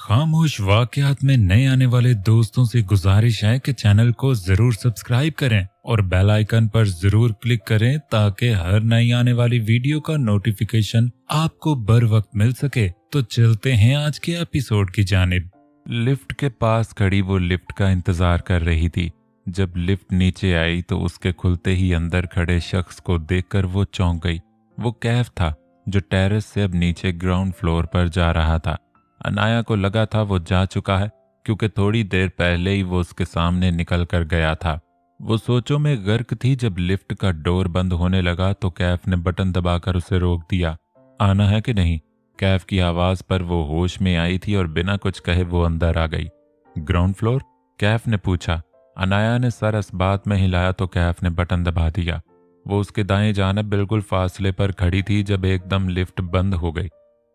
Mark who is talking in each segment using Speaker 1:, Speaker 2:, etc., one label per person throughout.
Speaker 1: खामोश वाकयात में नए आने वाले दोस्तों से गुजारिश है कि चैनल को जरूर सब्सक्राइब करें और बेल आइकन पर जरूर क्लिक करें ताकि हर नई आने वाली वीडियो का नोटिफिकेशन आपको बर वक्त मिल सके। तो चलते हैं आज के एपिसोड की जानिब। लिफ्ट के पास खड़ी वो लिफ्ट का इंतजार कर रही थी। जब लिफ्ट नीचे आई तो उसके खुलते ही अंदर खड़े शख्स को देखकर वो चौंक गई। वो कैफ था जो टेरेस से अब नीचे ग्राउंड फ्लोर पर जा रहा था। अनाया को लगा था वो जा चुका है क्योंकि थोड़ी देर पहले ही वो उसके सामने निकल कर गया था। वो सोचों में गर्क थी। जब लिफ्ट का डोर बंद होने लगा तो कैफ ने बटन दबाकर उसे रोक दिया। आना है कि नहीं? कैफ की आवाज पर वो होश में आई थी और बिना कुछ कहे वो अंदर आ गई। Ground floor? कैफ ने पूछा। अनाया ने सर इस बात में हिलाया तो कैफ ने बटन दबा दिया। वो उसके दाएं जानब बिल्कुल फासले पर खड़ी थी जब एकदम लिफ्ट बंद हो गई।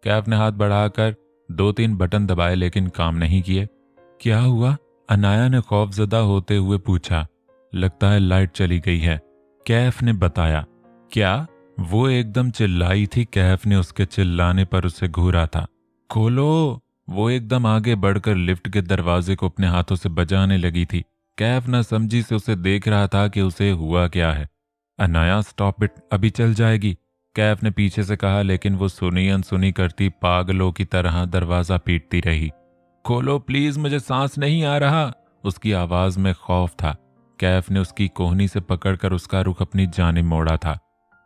Speaker 1: कैफ ने हाथ बढ़ाकर 2-3 बटन दबाए लेकिन काम नहीं किए। क्या हुआ? अनाया ने खौफजदा होते हुए पूछा। लगता है लाइट चली गई है, कैफ ने बताया। क्या? वो एकदम चिल्लाई थी। कैफ ने उसके चिल्लाने पर उसे घूरा था। खोलो! वो एकदम आगे बढ़कर लिफ्ट के दरवाजे को अपने हाथों से बजाने लगी थी। कैफ न समझी से उसे देख रहा था कि उसे हुआ क्या है। अनाया स्टॉप इट, अभी चल जाएगी, कैफ ने पीछे से कहा, लेकिन वो सुनी अनसुनी करती पागलों की तरह दरवाजा पीटती रही। खोलो प्लीज, मुझे सांस नहीं आ रहा। उसकी आवाज में खौफ था। कैफ ने उसकी कोहनी से पकड़कर उसका रुख अपनी जानिब मोड़ा था।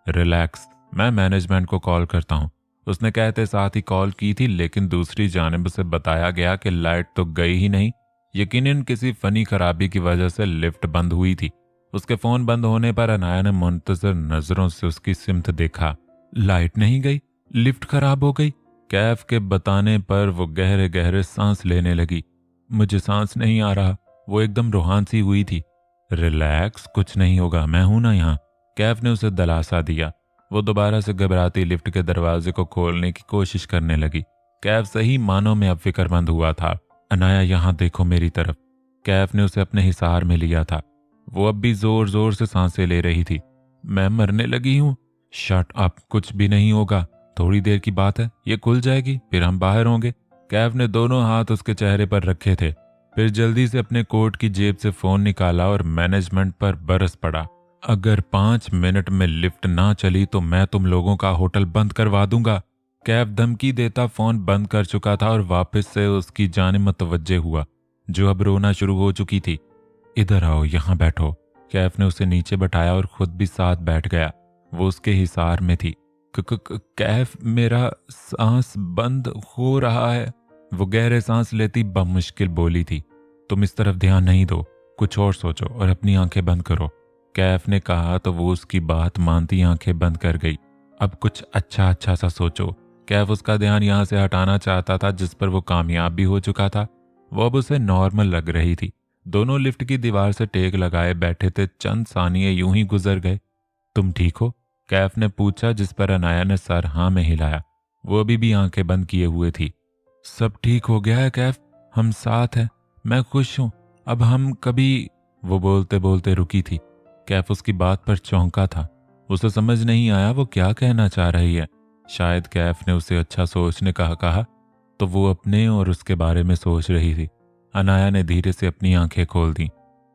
Speaker 1: रिलैक्स, मैं मैनेजमेंट को कॉल करता हूँ, उसने कहते साथ ही कॉल की थी, लेकिन दूसरी जानिब से बताया गया कि लाइट तो गई ही नहीं। यकीनन किसी फनी खराबी की वजह से लिफ्ट बंद हुई थी। उसके फोन बंद होने पर अनाया ने मुंतजर नजरों से उसकी सिमत देखा। लाइट नहीं गई, लिफ्ट खराब हो गई। कैफ के बताने पर वो गहरे गहरे सांस लेने लगी। मुझे सांस नहीं आ रहा, वो एकदम रूहान सी हुई थी। रिलैक्स, कुछ नहीं होगा, मैं हूं ना यहाँ, कैफ ने उसे दिलासा दिया। वो दोबारा से घबराती लिफ्ट के दरवाजे को खोलने की कोशिश करने लगी। कैफ सही मानों में अब फिक्रमंद हुआ था। अनाया यहाँ देखो मेरी तरफ। कैफ ने उसे अपने हिसार में लिया था। वो अब भी जोर जोर से सांसें ले रही थी। मैं मरने लगी हूँ। शट अप, कुछ भी नहीं होगा, थोड़ी देर की बात है, ये खुल जाएगी, फिर हम बाहर होंगे। कैफ ने दोनों हाथ उसके चेहरे पर रखे थे, फिर जल्दी से अपने कोट की जेब से फोन निकाला और मैनेजमेंट पर बरस पड़ा। अगर 5 मिनट में लिफ्ट ना चली तो मैं तुम लोगों का होटल बंद करवा दूंगा। कैफ धमकी देता फोन बंद कर चुका था और वापस से उसकी जानिब मुतवज्जे हुआ, जो अब रोना शुरू हो चुकी थी। इधर आओ, यहाँ बैठो। कैफ ने उसे नीचे बैठाया और खुद भी साथ बैठ गया। वो उसके हिसार में थी। कैफ, मेरा सांस बंद हो रहा है, वो गहरे सांस लेती बमुश्किल बोली थी। तुम इस तरफ ध्यान नहीं दो, कुछ और सोचो और अपनी आंखें बंद करो, कैफ ने कहा तो वो उसकी बात मानती आंखें बंद कर गई। अब कुछ अच्छा अच्छा सा सोचो। कैफ उसका ध्यान यहाँ से हटाना चाहता था जिस पर वो कामयाब भी हो चुका था। वो अब उसे नॉर्मल लग रही थी। दोनों लिफ्ट की दीवार से टेक लगाए बैठे थे। चंद सानिये यूं ही गुजर गए। तुम ठीक हो? कैफ ने पूछा, जिस पर अनाया ने सर हाँ में हिलाया। वो अभी भी आंखें बंद किए हुए थी। सब ठीक हो गया है कैफ, हम साथ हैं, मैं खुश हूं, अब हम कभी। वो बोलते बोलते रुकी थी। कैफ उसकी बात पर चौंका था। उसे समझ नहीं आया वो क्या कहना चाह रही है। शायद कैफ ने उसे अच्छा सोचने का कहा तो वो अपने और उसके बारे में सोच रही थी। अनाया ने धीरे से अपनी आंखें खोल दी।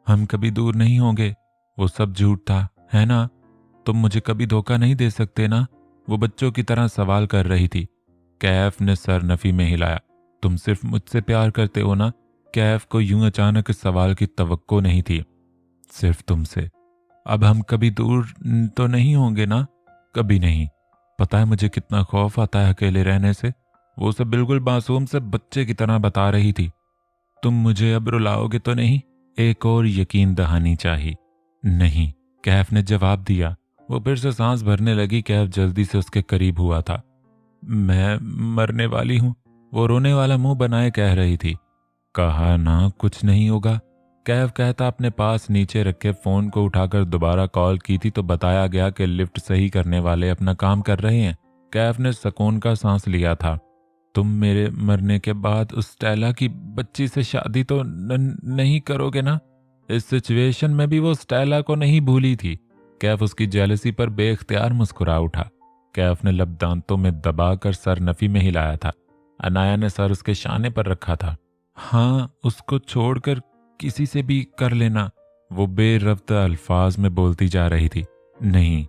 Speaker 1: हम कभी दूर नहीं होंगे, वो सब झूठ था, है ना? तुम मुझे कभी धोखा नहीं दे सकते ना? वो बच्चों की तरह सवाल कर रही थी। कैफ ने सर नफी में हिलाया। तुम सिर्फ मुझसे प्यार करते हो ना? कैफ को यूं अचानक इस सवाल की तवक्को नहीं थी। सिर्फ तुमसे। अब हम कभी दूर तो नहीं होंगे ना? कभी नहीं। पता है मुझे कितना खौफ आता है अकेले रहने से, वो सब बिल्कुल मासूम से बच्चे की तरह बता रही थी। तुम मुझे अब रुलाओगे तो नहीं? एक और यकीन दहानी चाहिए। नहीं, कैफ ने जवाब दिया। वो फिर से सांस भरने लगी। कैफ जल्दी से उसके करीब हुआ था। मैं मरने वाली हूं, वो रोने वाला मुंह बनाए कह रही थी। कहा ना कुछ नहीं होगा, कैफ कहता अपने पास नीचे रखे फोन को उठाकर दोबारा कॉल की थी तो बताया गया कि लिफ्ट सही करने वाले अपना काम कर रहे हैं। कैफ ने सुकून का सांस लिया था। तुम मेरे मरने के बाद उस स्टेला की बच्ची से शादी तो नहीं करोगे ना? इस सिचुएशन में भी वो स्टेला को नहीं भूली थी। कैफ उसकी जेलसी पर बेख्तियार मुस्कुरा उठा। कैफ ने लब दांतों में दबाकर सर नफी में हिलाया था। अनाया ने सर उसके शाने पर रखा था। हाँ, उसको छोड़कर किसी से भी कर लेना, वो बेरब्त अल्फाज में बोलती जा रही थी। नहीं,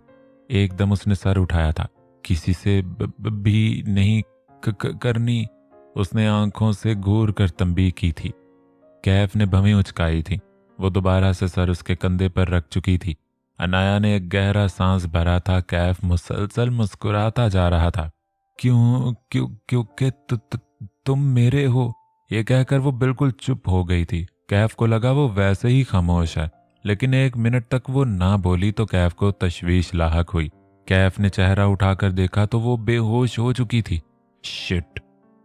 Speaker 1: एकदम उसने सर उठाया था। किसी से भी नहीं करनी, उसने आंखों से घूर कर तंबीह की थी। कैफ ने भवें उचकाई थी। वो दोबारा से सर उसके कंधे पर रख चुकी थी। अनाया ने एक गहरा सांस भरा था। कैफ मुसलसल मुस्कुराता जा रहा था। क्यों क्यों क्योंकि तुम मेरे हो, ये कहकर वो बिल्कुल चुप हो गई थी। कैफ को लगा वो वैसे ही खामोश है, लेकिन 1 मिनट तक वो ना बोली तो कैफ को तशवीश लाहक हुई। कैफ ने चेहरा उठाकर देखा तो वो बेहोश हो चुकी थी। शिट,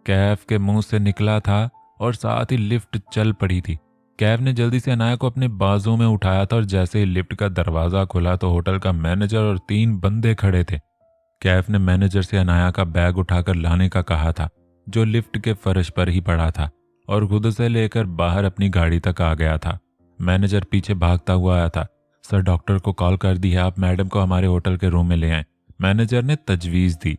Speaker 1: कैफ के मुंह से निकला था और साथ ही लिफ्ट चल पड़ी थी। कैफ ने जल्दी से अनाया को अपने बाजू में उठाया था और जैसे ही लिफ्ट का दरवाजा खुला तो होटल का मैनेजर और 3 बंदे खड़े थे। कैफ ने मैनेजर से अनाया का बैग उठाकर लाने का कहा था, जो लिफ्ट के फर्श पर ही पड़ा था, और खुद से लेकर बाहर अपनी गाड़ी तक आ गया था। मैनेजर पीछे भागता हुआ आया था। सर, डॉक्टर को कॉल कर दी है, आप मैडम को हमारे होटल के रूम में ले आएं, मैनेजर ने तजवीज़ दी।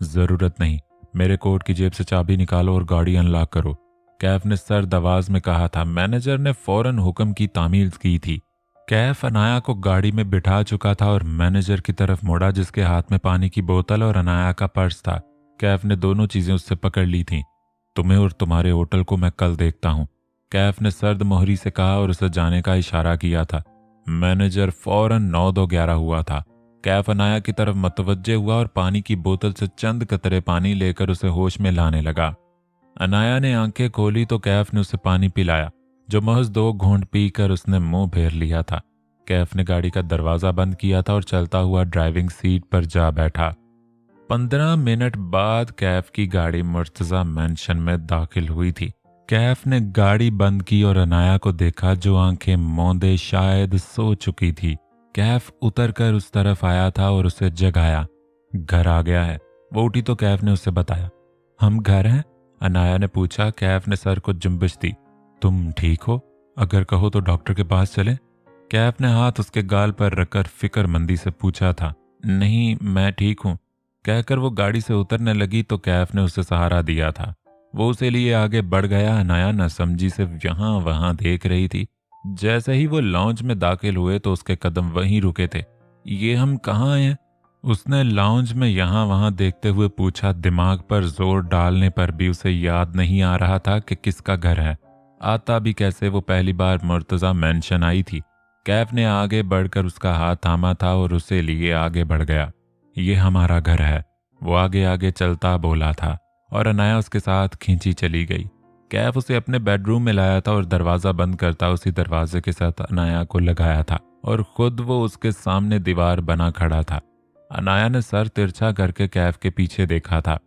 Speaker 1: जरूरत नहीं, मेरे कोट की जेब से चाबी निकालो और गाड़ी अनलॉक करो, कैफ ने सर्द आवाज में कहा था। मैनेजर ने फौरन हुक्म की तामील की थी। कैफ अनाया को गाड़ी में बिठा चुका था और मैनेजर की तरफ मुड़ा, जिसके हाथ में पानी की बोतल और अनाया का पर्स था। कैफ ने दोनों चीजें उससे पकड़ ली थीं। तुम्हें और तुम्हारे होटल को मैं कल देखता हूं, कैफ ने सर्द मोहरी से कहा और उसे जाने का इशारा किया था। मैनेजर फौरन 9-2-11 हुआ था। कैफ अनाया की तरफ मतवज्जे हुआ और पानी की बोतल से चंद कतरे पानी लेकर उसे होश में लाने लगा। अनाया ने आंखें खोली तो कैफ ने उसे पानी पिलाया, जो महज 2 घूंट पीकर उसने मुंह फेर लिया था। कैफ ने गाड़ी का दरवाजा बंद किया था और चलता हुआ ड्राइविंग सीट पर जा बैठा। 15 मिनट बाद कैफ की गाड़ी मुर्तजा मैंशन में दाखिल हुई थी। कैफ ने गाड़ी बंद की और अनाया को देखा, जो आंखें मूंदे शायद सो चुकी थी। कैफ उतरकर उस तरफ आया था और उसे जगाया। घर आ गया है, वो उठी तो कैफ ने उसे बताया। हम घर हैं? अनाया ने पूछा। कैफ ने सर को जुम्बिश दी। तुम ठीक हो? अगर कहो तो डॉक्टर के पास चलें? कैफ ने हाथ उसके गाल पर रखकर फिक्रमंदी से पूछा था। नहीं, मैं ठीक हूं, कहकर वो गाड़ी से उतरने लगी तो कैफ ने उसे सहारा दिया था। वो उसे लिए आगे बढ़ गया। अनाया न समझी से यहां वहां देख रही थी। जैसे ही वो लॉन्च में दाखिल हुए तो उसके कदम वहीं रुके थे। ये हम कहाँ हैं? उसने लाउंज में यहां वहां देखते हुए पूछा। दिमाग पर जोर डालने पर भी उसे याद नहीं आ रहा था कि किसका घर है। आता भी कैसे, वो पहली बार मुर्तजा मैंशन आई थी। कैफ ने आगे बढ़कर उसका हाथ थामा था और उसे लिए आगे बढ़ गया। ये हमारा घर है, वो आगे आगे चलता बोला था और अनाया उसके साथ खींची चली गई। कैफ उसे अपने बेडरूम में लाया था और दरवाजा बंद करता उसी दरवाजे के साथ अनाया को लगाया था और खुद वो उसके सामने दीवार बना खड़ा था। अनाया ने सर तिरछा करके कैफ के पीछे देखा था,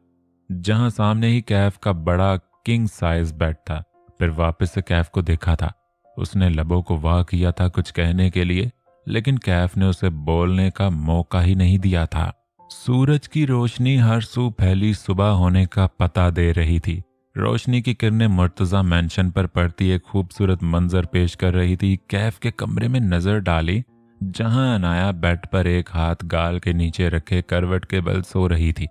Speaker 1: जहां सामने ही कैफ का बड़ा किंग साइज बेड था। फिर वापस से कैफ को देखा था। उसने लबों को वाह किया था कुछ कहने के लिए, लेकिन कैफ ने उसे बोलने का मौका ही नहीं दिया था। सूरज की रोशनी हर सू फैली सुबह होने का पता दे रही थी। रोशनी की किरणें मुर्तजा मैंशन पर पड़ती एक खूबसूरत मंजर पेश कर रही थी। कैफ के कमरे में नजर डाली, जहां अनाया बेड पर एक हाथ गाल के नीचे रखे करवट के बल सो रही थी।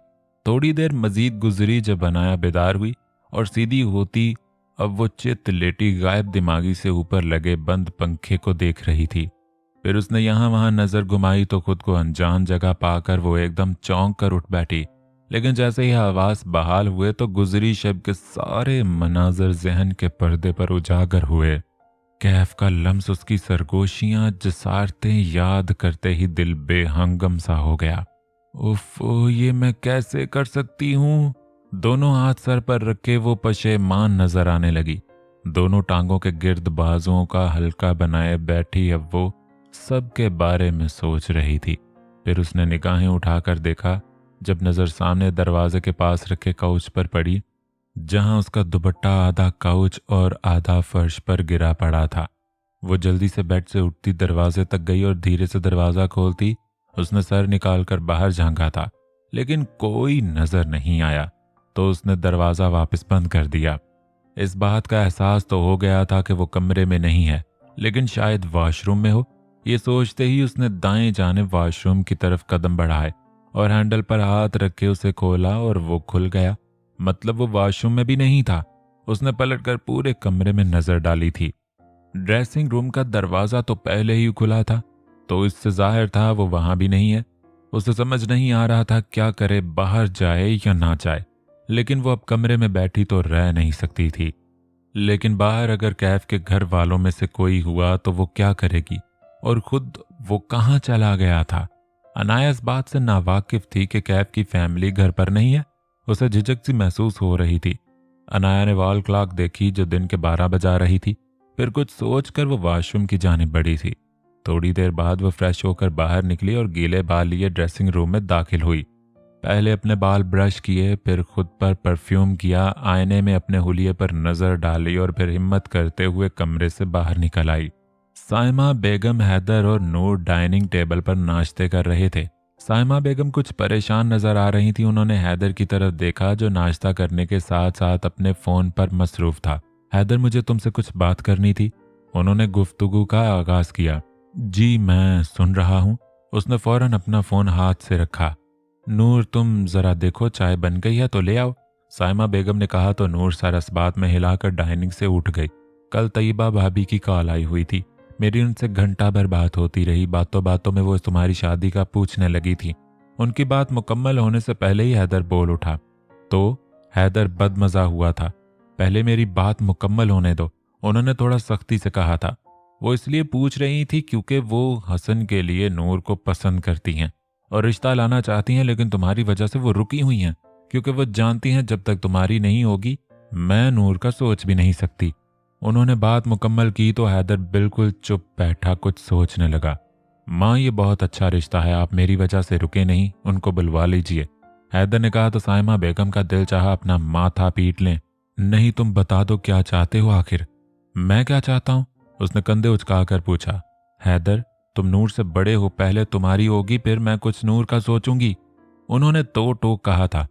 Speaker 1: थोड़ी देर मजीद गुजरी जब अनाया बेदार हुई और सीधी होती, अब वो चित लेटी गायब दिमागी से ऊपर लगे बंद पंखे को देख रही थी। फिर उसने यहां वहां नजर घुमाई तो खुद को अनजान जगह पाकर वो एकदम चौंक कर उठ बैठी। लेकिन जैसे ही हवास बहाल हुए तो गुजरी शब के सारे मनाजर जहन के पर्दे पर उजागर हुए। कैफ का लम्स, उसकी सरगोशियां, जसारतें याद करते ही दिल बेहंगम सा हो गया। उफ, ये मैं कैसे कर सकती हूँ? दोनों हाथ सर पर रखे वो पशेमान नजर आने लगी। दोनों टांगों के गिर्द बाजुओं का हल्का बनाए बैठी अब वो सब के बारे में सोच रही थी। फिर उसने निगाहें उठाकर देखा, जब नजर सामने दरवाजे के पास रखे काउच पर पड़ी, जहां उसका दुपट्टा आधा काउच और आधा फर्श पर गिरा पड़ा था। वो जल्दी से बेड से उठती दरवाजे तक गई और धीरे से दरवाजा खोलती उसने सर निकालकर बाहर झांका था, लेकिन कोई नजर नहीं आया। तो उसने दरवाजा वापस बंद कर दिया। इस बात का एहसास तो हो गया था कि वो कमरे में नहीं है, लेकिन शायद वॉशरूम में हो। ये सोचते ही उसने दाएं जानिब वॉशरूम की तरफ कदम बढ़ाए और हैंडल पर हाथ रख के उसे खोला और वो खुल गया। मतलब वो वॉशरूम में भी नहीं था। उसने पलटकर पूरे कमरे में नजर डाली थी। ड्रेसिंग रूम का दरवाजा तो पहले ही खुला था, तो इससे जाहिर था वो वहां भी नहीं है। उसे समझ नहीं आ रहा था क्या करे, बाहर जाए या ना जाए, लेकिन वो अब कमरे में बैठी तो रह नहीं सकती थी। लेकिन बाहर अगर कैफ के घर वालों में से कोई हुआ तो वो क्या करेगी, और खुद वो कहाँ चला गया था। अनाया इस बात से नावाकिफ थी कि कैफ की फैमिली घर पर नहीं है। उसे झिझक सी महसूस हो रही थी। अनाया ने वॉल क्लॉक देखी जो दिन के 12 बजा रही थी। फिर कुछ सोचकर वो वॉशरूम की जाने बढ़ी थी। थोड़ी देर बाद वो फ्रेश होकर बाहर निकली और गीले बाल लिए ड्रेसिंग रूम में दाखिल हुई। पहले अपने बाल ब्रश किए, फिर खुद पर परफ्यूम किया, आईने में अपने हुलिये पर नजर डाली और फिर हिम्मत करते हुए कमरे से बाहर निकल आई। साइमा बेगम, हैदर और नूर डाइनिंग टेबल पर नाश्ते कर रहे थे। साइमा बेगम कुछ परेशान नजर आ रही थी। उन्होंने हैदर की तरफ देखा जो नाश्ता करने के साथ साथ अपने फोन पर मसरूफ था। हैदर, मुझे तुमसे कुछ बात करनी थी। उन्होंने गुफ्तगू का आगाज किया। जी मैं सुन रहा हूँ। उसने फौरन अपना फोन हाथ से रखा। नूर, तुम जरा देखो चाय बन गई है तो ले आओ, साइमा बेगम ने कहा तो नूर सर इस बात में हिलाकर डाइनिंग से उठ गई। कल तैयबा भाभी की कॉल आई हुई थी। मेरी उनसे घंटा भर बात होती रही। बातों बातों में वो तुम्हारी शादी का पूछने लगी थी। उनकी बात मुकम्मल होने से पहले ही हैदर बोल उठा। तो हैदर बदमजा हुआ था। पहले मेरी बात मुकम्मल होने दो, उन्होंने थोड़ा सख्ती से कहा था। वो इसलिए पूछ रही थी क्योंकि वो हसन के लिए नूर को पसंद करती हैं और रिश्ता लाना चाहती हैं, लेकिन तुम्हारी वजह से वो रुकी हुई हैं क्योंकि वो जानती हैं जब तक तुम्हारी नहीं होगी मैं नूर का सोच भी नहीं सकती। उन्होंने बात मुकम्मल की तो हैदर बिल्कुल चुप बैठा कुछ सोचने लगा। माँ, ये बहुत अच्छा रिश्ता है, आप मेरी वजह से रुके नहीं, उनको बुलवा लीजिए, हैदर ने कहा तो साइमा बेगम का दिल चाहा अपना माथा पीट लें। नहीं, तुम बता दो क्या चाहते हो आखिर। मैं क्या चाहता हूँ? उसने कंधे उचकाकर पूछा। हैदर, तुम नूर से बड़े हो, पहले तुम्हारी होगी फिर मैं कुछ नूर का सोचूंगी, उन्होंने तो टोक कहा था।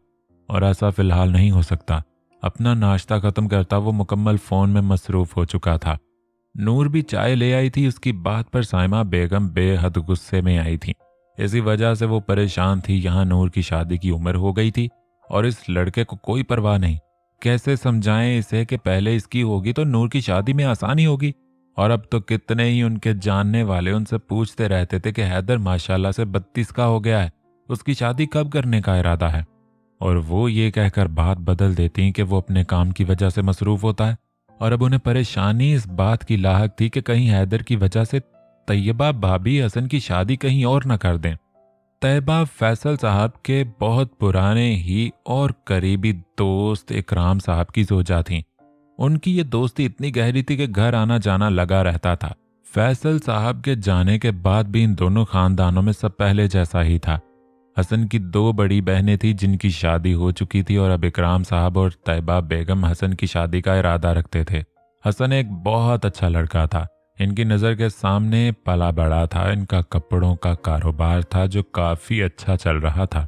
Speaker 1: और ऐसा फिलहाल नहीं हो सकता। अपना नाश्ता खत्म करता वो मुकम्मल फोन में मसरूफ हो चुका था। नूर भी चाय ले आई थी। उसकी बात पर साइमा बेगम बेहद गुस्से में आई थी। इसी वजह से वो परेशान थी। यहाँ नूर की शादी की उम्र हो गई थी और इस लड़के को कोई परवाह नहीं। कैसे समझाएं इसे कि पहले इसकी होगी तो नूर की शादी में आसानी होगी। और अब तो कितने ही उनके जानने वाले उनसे पूछते रहते थे कि हैदर माशाल्लाह से 32 का हो गया है, उसकी शादी कब करने का इरादा है। और वो ये कहकर बात बदल देती कि वो अपने काम की वजह से मसरूफ होता है। और अब उन्हें परेशानी इस बात की लाहक थी कि कहीं हैदर की वजह से तैयबा भाभी हसन की शादी कहीं और न कर दें। तैयबा फैसल साहब के बहुत पुराने ही और करीबी दोस्त इकराम साहब की जोजा थीं। उनकी ये दोस्ती इतनी गहरी थी कि घर आना जाना लगा रहता था। फैसल साहब के जाने के बाद भी इन दोनों खानदानों में सब पहले जैसा ही था। हसन की 2 बड़ी बहनें थीं जिनकी शादी हो चुकी थी और अब इकराम साहब और तैयबा बेगम हसन की शादी का इरादा रखते थे। हसन एक बहुत अच्छा लड़का था। इनकी नज़र के सामने पला बड़ा था। इनका कपड़ों का कारोबार था जो काफ़ी अच्छा चल रहा था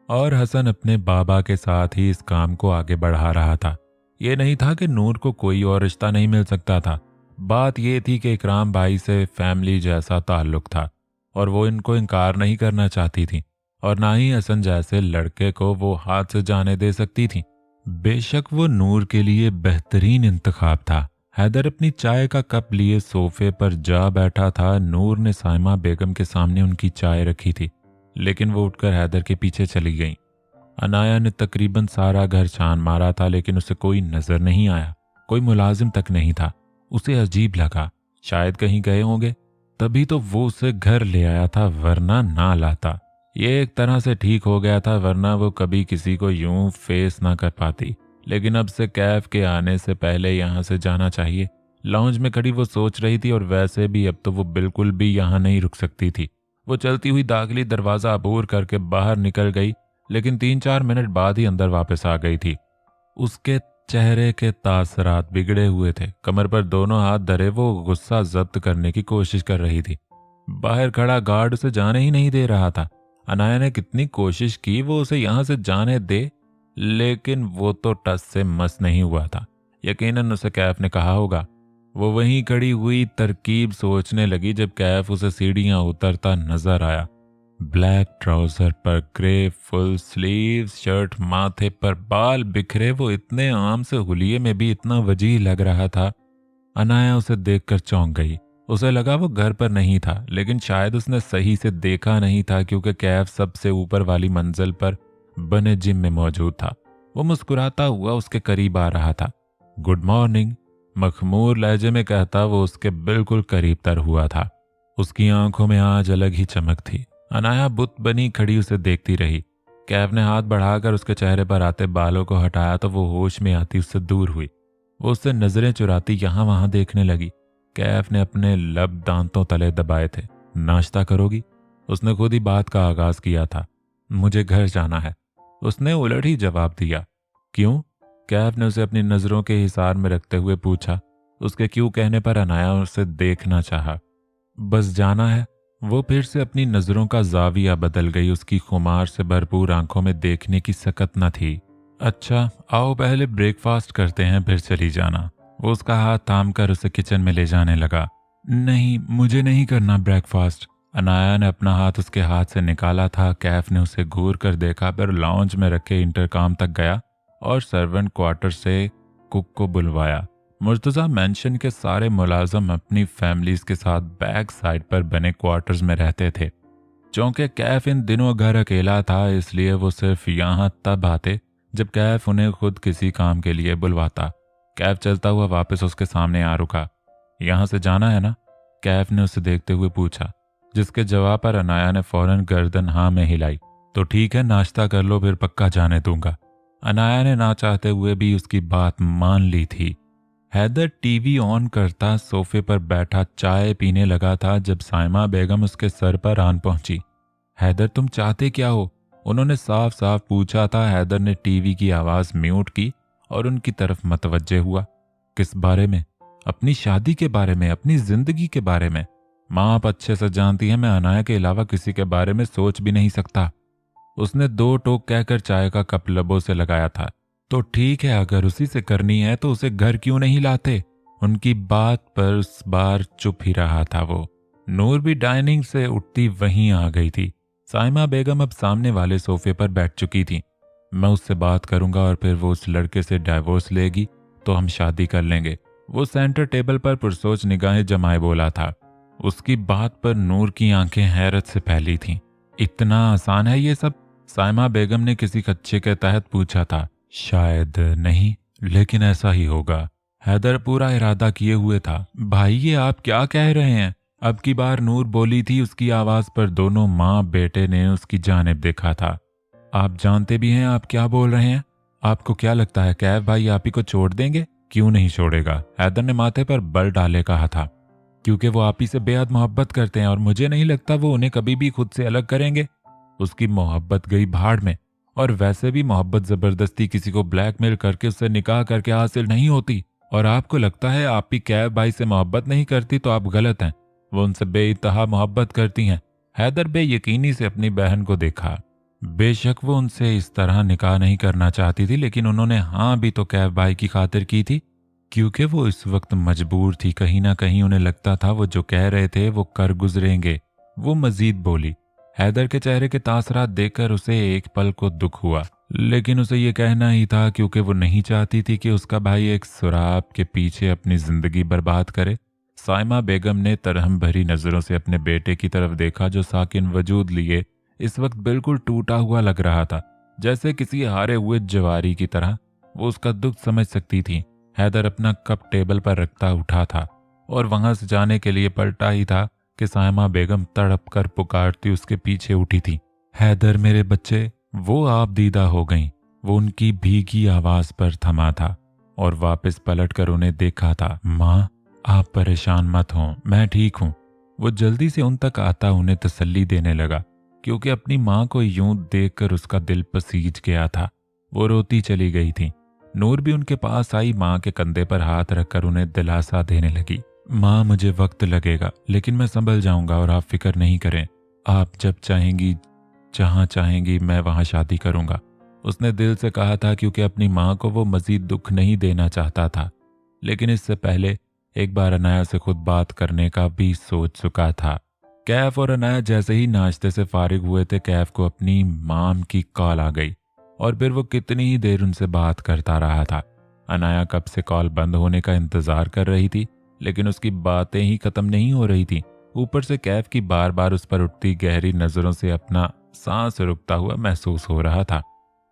Speaker 1: और हसन अपने बाबा के साथ ही इस काम को आगे बढ़ा रहा था। ये नहीं था कि नूर को कोई और रिश्ता नहीं मिल सकता था। बात यह थी कि इकराम भाई से फैमिली जैसा ताल्लुक था और वो इनको इनकार नहीं करना चाहती थी और ना ही हसन जैसे लड़के को वो हाथ से जाने दे सकती थी। बेशक वो नूर के लिए बेहतरीन इंतखाब था। हैदर अपनी चाय का कप लिए सोफे पर जा बैठा था। नूर ने साइमा बेगम के सामने उनकी चाय रखी थी, लेकिन वो उठकर हैदर के पीछे चली गई। अनाया ने तकरीबन सारा घर छान मारा था, लेकिन उसे कोई नजर नहीं आया। कोई मुलाजिम तक नहीं था। उसे अजीब लगा, शायद कहीं गए होंगे, तभी तो वो उसे घर ले आया था, वरना ना लाता। ये एक तरह से ठीक हो गया था, वरना वो कभी किसी को यूं फेस ना कर पाती। लेकिन अब से कैफ के आने से पहले यहाँ से जाना चाहिए। लाउंज में खड़ी वो सोच रही थी और वैसे भी अब तो वो बिल्कुल भी यहाँ नहीं रुक सकती थी। वो चलती हुई दाखिली दरवाज़ा अबूर करके बाहर निकल गई, लेकिन 3-4 मिनट बाद ही अंदर वापस आ गई थी। उसके चेहरे के तासरात बिगड़े हुए थे। कमर पर दोनों हाथ धरे वो गुस्सा जब्त करने की कोशिश कर रही थी। बाहर खड़ा गार्ड उसे जाने ही नहीं दे रहा था। अनाया ने कितनी कोशिश की वो उसे यहाँ से जाने दे, लेकिन वो तो टस से मस नहीं हुआ था। यकीनन उसे कैफ ने कहा होगा। वो वहीं खड़ी हुई तरकीब सोचने लगी जब कैफ उसे सीढ़ियां उतरता नजर आया। ब्लैक ट्राउजर पर ग्रे फुल स्लीव शर्ट, माथे पर बाल बिखरे, वो इतने आम से हुलिये में भी इतना वजीह लग रहा था। अनाया उसे देखकर चौंक गई। उसे लगा वो घर पर नहीं था, लेकिन शायद उसने सही से देखा नहीं था क्योंकि कैफ सबसे ऊपर वाली मंजिल पर बने जिम में मौजूद था। वो मुस्कुराता हुआ उसके करीब आ रहा था। गुड मॉर्निंग, मखमूर लहजे में कहता वो उसके बिल्कुल करीब तर हुआ था। उसकी आंखों में आज अलग ही चमक थी। अनाया बुत बनी खड़ी उसे देखती रही। कैफ ने हाथ बढ़ाकर उसके चेहरे पर आते बालों को हटाया तो वो होश में आती उससे दूर हुई। वो उससे नजरें चुराती यहां वहां देखने लगी। कैफ ने अपने लब दांतों तले दबाए थे। नाश्ता करोगी? उसने खुद ही बात का आगाज किया था। मुझे घर जाना है, उसने उलट ही जवाब दिया। क्यों? कैफ ने उसे अपनी नजरों के हिसार में रखते हुए पूछा। उसके क्यों कहने पर अनाया उसे देखना चाहा। बस जाना है। वो फिर से अपनी नजरों का जाविया बदल गई। उसकी खुमार से भरपूर आंखों में देखने की सकत न थी। अच्छा आओ पहले ब्रेकफास्ट करते हैं फिर चली जाना। वो उसका हाथ थाम कर उसे किचन में ले जाने लगा। नहीं, मुझे नहीं करना ब्रेकफास्ट। अनाया ने अपना हाथ उसके हाथ से निकाला था। कैफ ने उसे घूर कर देखा, फिर लाउंज में रखे इंटरकॉम तक गया और सर्वेंट क्वार्टर से कुक को बुलवाया। मुर्तजा मेंशन के सारे मुलाजम अपनी फैमिलीज के साथ बैक साइड पर बने क्वार्टर्स में रहते थे। चूंकि कैफ इन दिनों घर अकेला था, इसलिए वो सिर्फ यहाँ तब आते जब कैफ उन्हें खुद किसी काम के लिए बुलवाता। कैफ चलता हुआ वापस उसके सामने आ रुका। यहाँ से जाना है ना? कैफ ने उसे देखते हुए पूछा, जिसके जवाब पर अनाया ने फौरन गर्दन हाँ में हिलाई। तो ठीक है, नाश्ता कर लो, फिर पक्का जाने दूंगा। अनाया ने ना चाहते हुए भी उसकी बात मान ली थी। हैदर टीवी ऑन करता सोफे पर बैठा चाय पीने लगा था जब साइमा बेगम उसके सर पर आन पहुंची। हैदर, तुम चाहते क्या हो? उन्होंने साफ साफ पूछा था। हैदर ने टीवी की आवाज म्यूट की और उनकी तरफ मतवज्जे हुआ। किस बारे में? अपनी शादी के बारे में, अपनी जिंदगी के बारे में। माँ आप अच्छे से जानती हैं मैं अनाया के अलावा किसी के बारे में सोच भी नहीं सकता। उसने दो टोक कहकर चाय का कप लबों से लगाया था। तो ठीक है, अगर उसी से करनी है तो उसे घर क्यों नहीं लाते? उनकी बात पर उस बार चुप ही रहा था वो। नूर भी डाइनिंग से उठती वहीं आ गई थी। साइमा बेगम अब सामने वाले सोफे पर बैठ चुकी थी। मैं उससे बात करूंगा और फिर वो उस लड़के से डाइवोर्स लेगी तो हम शादी कर लेंगे। वो सेंटर टेबल पर पुरसोच निगाहें जमाए बोला था। उसकी बात पर नूर की आंखें हैरत से फैली थीं। इतना आसान है ये सब? साइमा बेगम ने किसी खच्चे के तहत पूछा था। शायद नहीं, लेकिन ऐसा ही होगा। हैदर पूरा इरादा किए हुए था। भाई ये आप क्या कह रहे हैं? अब की बार नूर बोली थी। उसकी आवाज पर दोनों माँ बेटे ने उसकी जानिब देखा था। आप जानते भी हैं आप क्या बोल रहे हैं? आपको क्या लगता है कैफ भाई आप ही को छोड़ देंगे? क्यों नहीं छोड़ेगा? हैदर ने माथे पर बल डाले कहा था। क्योंकि वो आप ही से बेहद मोहब्बत करते हैं और मुझे नहीं लगता वो उन्हें कभी भी खुद से अलग करेंगे। उसकी मोहब्बत गई भाड़ में। और वैसे भी मोहब्बत जबरदस्ती किसी को ब्लैकमेल करके उससे निकाह करके हासिल नहीं होती। और आपको लगता है आप ही कैफ भाई से मोहब्बत नहीं करती तो आप गलत हैं। वो उनसे बेइंतहा मोहब्बत करती हैं। हैदर बेयकीनी से अपनी बहन को देखा। बेशक वो उनसे इस तरह निकाह नहीं करना चाहती थी, लेकिन उन्होंने हाँ भी तो कैफ भाई की खातिर की थी क्योंकि वो इस वक्त मजबूर थी। कहीं ना कहीं उन्हें लगता था वो जो कह रहे थे वो कर गुजरेंगे। वो मजीद बोली। हैदर के चेहरे के तासरात देखकर उसे एक पल को दुख हुआ, लेकिन उसे ये कहना ही था क्योंकि वो नहीं चाहती थी कि उसका भाई एक सुराब के पीछे अपनी जिंदगी बर्बाद करे। साइमा बेगम ने तरहम भरी नजरों से अपने बेटे की तरफ देखा जो साकिन वजूद लिए इस वक्त बिल्कुल टूटा हुआ लग रहा था, जैसे किसी हारे हुए जवारी की तरह। वो उसका दुख समझ सकती थी। हैदर अपना कप टेबल पर रखता उठा था और वहां से जाने के लिए पलटा ही था कि साइमा बेगम तड़प कर पुकारती उसके पीछे उठी थी। हैदर मेरे बच्चे। वो आप दीदा हो गईं। वो उनकी भीगी आवाज पर थमा था और वापस पलट कर उन्हें देखा था। माँ आप परेशान मत हो, मैं ठीक हूँ। वो जल्दी से उन तक आता उन्हें तसल्ली देने लगा क्योंकि अपनी माँ को यूं देखकर उसका दिल पसीज गया था। वो रोती चली गई थी। नूर भी उनके पास आई, माँ के कंधे पर हाथ रखकर उन्हें दिलासा देने लगी। माँ मुझे वक्त लगेगा लेकिन मैं संभल जाऊंगा और आप फिक्र नहीं करें। आप जब चाहेंगी, जहां चाहेंगी मैं वहां शादी करूंगा। उसने दिल से कहा था क्योंकि अपनी माँ को वो मजीद दुख नहीं देना चाहता था, लेकिन इससे पहले एक बार अनाया से खुद बात करने का भी सोच चुका था। कैफ और अनाया जैसे ही नाश्ते से फारिग हुए थे, कैफ को अपनी माम की कॉल आ गई और फिर वो कितनी ही देर उनसे बात करता रहा था। अनाया कब से कॉल बंद होने का इंतजार कर रही थी, लेकिन उसकी बातें ही खत्म नहीं हो रही थी। ऊपर से कैफ की बार बार उस पर उठती गहरी नजरों से अपना सांस रुकता हुआ महसूस हो रहा था।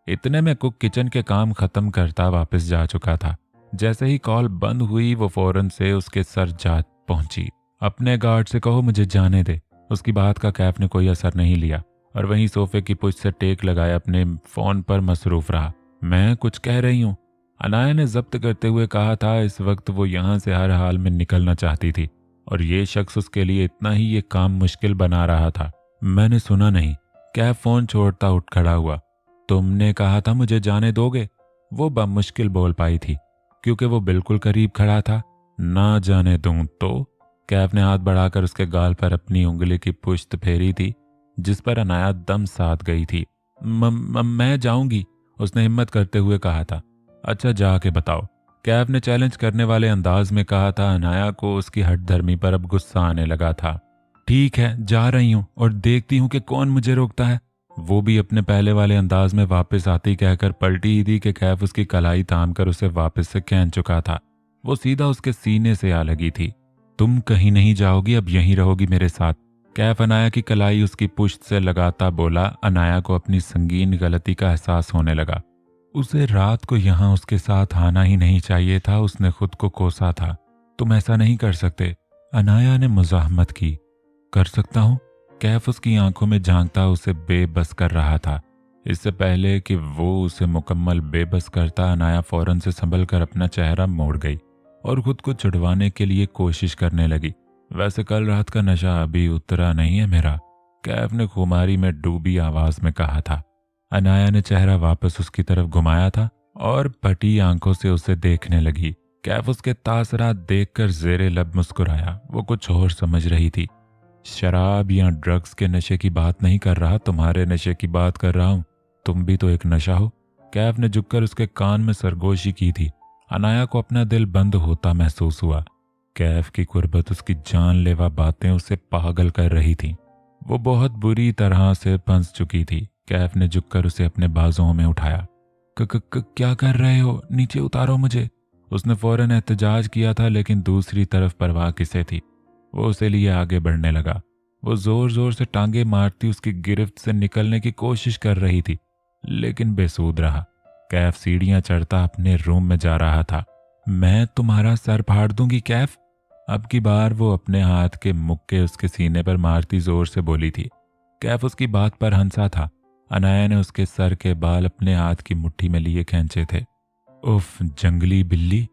Speaker 1: इतने में कुक किचन के काम खत्म करता वापस जा चुका था। जैसे ही कॉल बंद हुई, वो फौरन से उसके सर जा पहुंची। अपने गार्ड से कहो मुझे जाने दे। उसकी बात का कैफ ने कोई असर नहीं लिया और वहीं सोफे की पुश से टेक लगाए अपने फोन पर मसरूफ रहा। मैं कुछ कह रही हूँ, अनाया ने जब्त करते हुए कहा था। इस वक्त वो यहाँ से हर हाल में निकलना चाहती थी और ये शख्स उसके लिए इतना ही ये काम मुश्किल बना रहा था। मैंने सुना नहीं। कैफ फोन छोड़ता उठ खड़ा हुआ। तुमने कहा था मुझे जाने दोगे? वो बमुश्किल बोल पाई थी क्योंकि वो बिल्कुल करीब खड़ा था। ना जाने दूं तो? कैफ ने हाथ बढ़ाकर उसके गाल पर अपनी उंगली की पुश्त फेरी थी जिस पर अनाया दम साध गई थी। मैं जाऊंगी, उसने हिम्मत करते हुए कहा था। अच्छा जाके बताओ, कैफ ने चैलेंज करने वाले अंदाज में कहा था। अनाया को उसकी हठधर्मी पर अब गुस्सा आने लगा था। ठीक है, जा रही हूं और देखती हूं कि कौन मुझे रोकता है। वो भी अपने पहले वाले अंदाज में वापस आती कहकर पलटी ही थी कि कैफ उसकी कलाई थाम कर उसे वापस से खींच चुका था। वो सीधा उसके सीने से आ लगी थी। तुम कहीं नहीं जाओगी, अब यहीं रहोगी मेरे साथ। कैफ अनाया की कलाई उसकी पुश्त से लगाता बोला। अनाया को अपनी संगीन गलती का एहसास होने लगा। उसे रात को यहाँ उसके साथ आना ही नहीं चाहिए था। उसने खुद को कोसा था। तुम ऐसा नहीं कर सकते, अनाया ने मुज़ाहमत की। कर सकता हूँ? कैफ उसकी आंखों में झांकता उसे बेबस कर रहा था। इससे पहले कि वो उसे मुकम्मल बेबस करता, अनाया फौरन से संभल कर अपना चेहरा मोड़ गई और खुद को छुड़वाने के लिए कोशिश करने लगी। वैसे कल रात का नशा अभी उतरा नहीं है मेरा, कैफ ने खुमारी में डूबी आवाज में कहा था। अनाया ने चेहरा वापस उसकी तरफ घुमाया था और फटी आंखों से उसे देखने लगी। कैफ उसके तासरात देखकर जेरे लब मुस्कुराया। वो कुछ और समझ रही थी। शराब या ड्रग्स के नशे की बात नहीं कर रहा, तुम्हारे नशे की बात कर रहा हूं। तुम भी तो एक नशा हो। कैफ ने झुककर उसके कान में सरगोशी की थी। अनाया को अपना दिल बंद होता महसूस हुआ। कैफ की कुर्बत, उसकी जानलेवा बातें उसे पागल कर रही थी। वो बहुत बुरी तरह से फंस चुकी थी। कैफ ने झुककर उसे अपने बाजुओं में उठाया। क्या कर रहे हो? नीचे उतारो मुझे। उसने फौरन एहतजाज किया था, लेकिन दूसरी तरफ परवाह किसे थी। वो उसे लिए आगे बढ़ने लगा। वो जोर जोर से टांगे मारती उसकी गिरफ्त से निकलने की कोशिश कर रही थी, लेकिन बेसूद रहा। कैफ सीढ़ियां चढ़ता अपने रूम में जा रहा था। मैं तुम्हारा सर फाड़ दूंगी कैफ। अब की बार वो अपने हाथ के मुक्के उसके सीने पर मारती जोर से बोली थी। कैफ उसकी बात पर हंसा था। अनाया ने उसके सर के बाल अपने हाथ की मुट्ठी में लिए खींचे थे। उफ जंगली बिल्ली,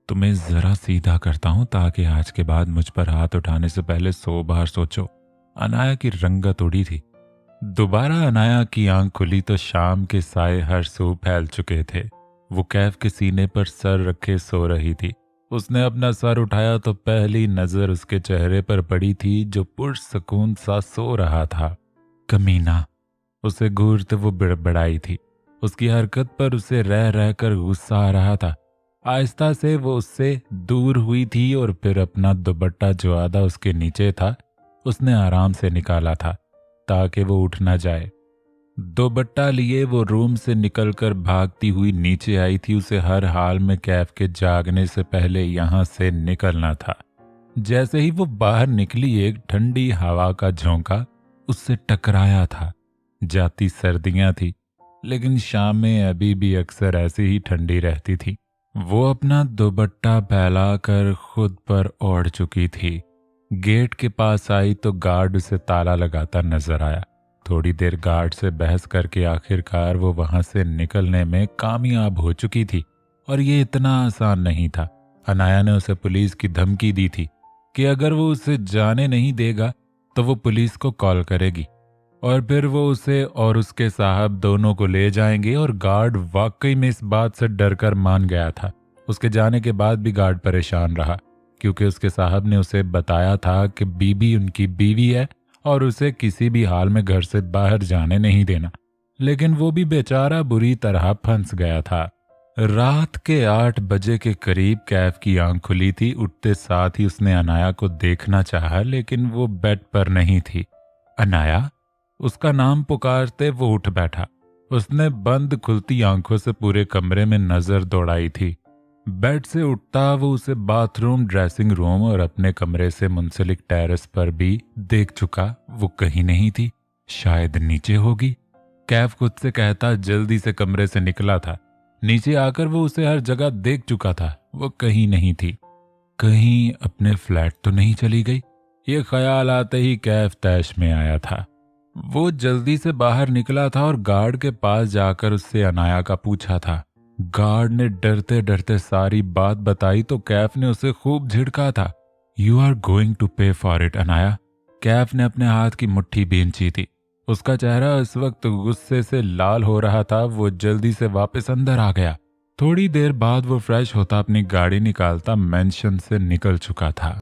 Speaker 1: तुम्हें जरा सीधा करता हूं ताकि आज के बाद मुझ पर हाथ उठाने से पहले 100 बार सोचो। अनाया की रंगत उड़ी थी। दोबारा अनाया की आंख खुली तो शाम के साए हर सू फैल चुके थे। वो कैफ के सीने पर सर रखे सो रही थी। उसने अपना सर उठाया तो पहली नजर उसके चेहरे पर पड़ी थी, जो पुरसकून सा सो रहा था। कमीना, उसे घूरते वो बड़बड़ाई थी। उसकी हरकत पर उसे रह रहकर गुस्सा आ रहा था। आहिस्ता से वो उससे दूर हुई थी और फिर अपना दुपट्टा जो आधा उसके नीचे था उसने आराम से निकाला था ताकि वो उठ ना जाए। दुपट्टा लिए वो रूम से निकलकर भागती हुई नीचे आई थी। उसे हर हाल में कैफ के जागने से पहले यहां से निकलना था। जैसे ही वो बाहर निकली, एक ठंडी हवा का झोंका उससे टकराया था। जाती सर्दियां थी, लेकिन शाम में अभी भी अक्सर ऐसी ही ठंडी रहती थी। वो अपना दुपट्टा फैलाकर खुद पर ओढ़ चुकी थी। गेट के पास आई तो गार्ड उसे ताला लगाता नजर आया। थोड़ी देर गार्ड से बहस करके आखिरकार वो वहां से निकलने में कामयाब हो चुकी थी, और ये इतना आसान नहीं था। अनाया ने उसे पुलिस की धमकी दी थी कि अगर वो उसे जाने नहीं देगा तो वो पुलिस को कॉल करेगी और फिर वो उसे और उसके साहब दोनों को ले जाएंगे। और गार्ड वाकई में इस बात से डरकर मान गया था। उसके जाने के बाद भी गार्ड परेशान रहा, क्योंकि उसके साहब ने उसे बताया था कि बीबी उनकी बीवी है और उसे किसी भी हाल में घर से बाहर जाने नहीं देना। लेकिन वो भी बेचारा बुरी तरह फंस गया था। रात के 8 बजे के करीब कैफ की आंख खुली थी। उठते साथ ही उसने अनाया को देखना चाहा, लेकिन वो बेड पर नहीं थी। अनाया, उसका नाम पुकारते वो उठ बैठा। उसने बंद खुलती आंखों से पूरे कमरे में नजर दौड़ाई थी। बेड से उठता वो उसे बाथरूम, ड्रेसिंग रूम और अपने कमरे से मुंसलिक टेरेस पर भी देख चुका। वो कहीं नहीं थी, शायद नीचे होगी। कैफ खुद से कहता जल्दी से कमरे से निकला था। नीचे आकर वो उसे हर जगह देख चुका था। वो कहीं नहीं थी। कहीं अपने फ्लैट तो नहीं चली गई? ये ख्याल आते ही कैफ तैश में आया था। वो जल्दी से बाहर निकला था और गार्ड के पास जाकर उससे अनाया का पूछा था। गार्ड ने डरते डरते सारी बात बताई तो कैफ ने उसे खूब झिड़का था। यू आर गोइंग टू पे फॉर इट अनाया। कैफ ने अपने हाथ की मुट्ठी भींची थी। उसका चेहरा इस वक्त गुस्से से लाल हो रहा था। वो जल्दी से वापस अंदर आ गया। थोड़ी देर बाद वो फ्रेश होता अपनी गाड़ी निकालता मेंशन से निकल चुका था।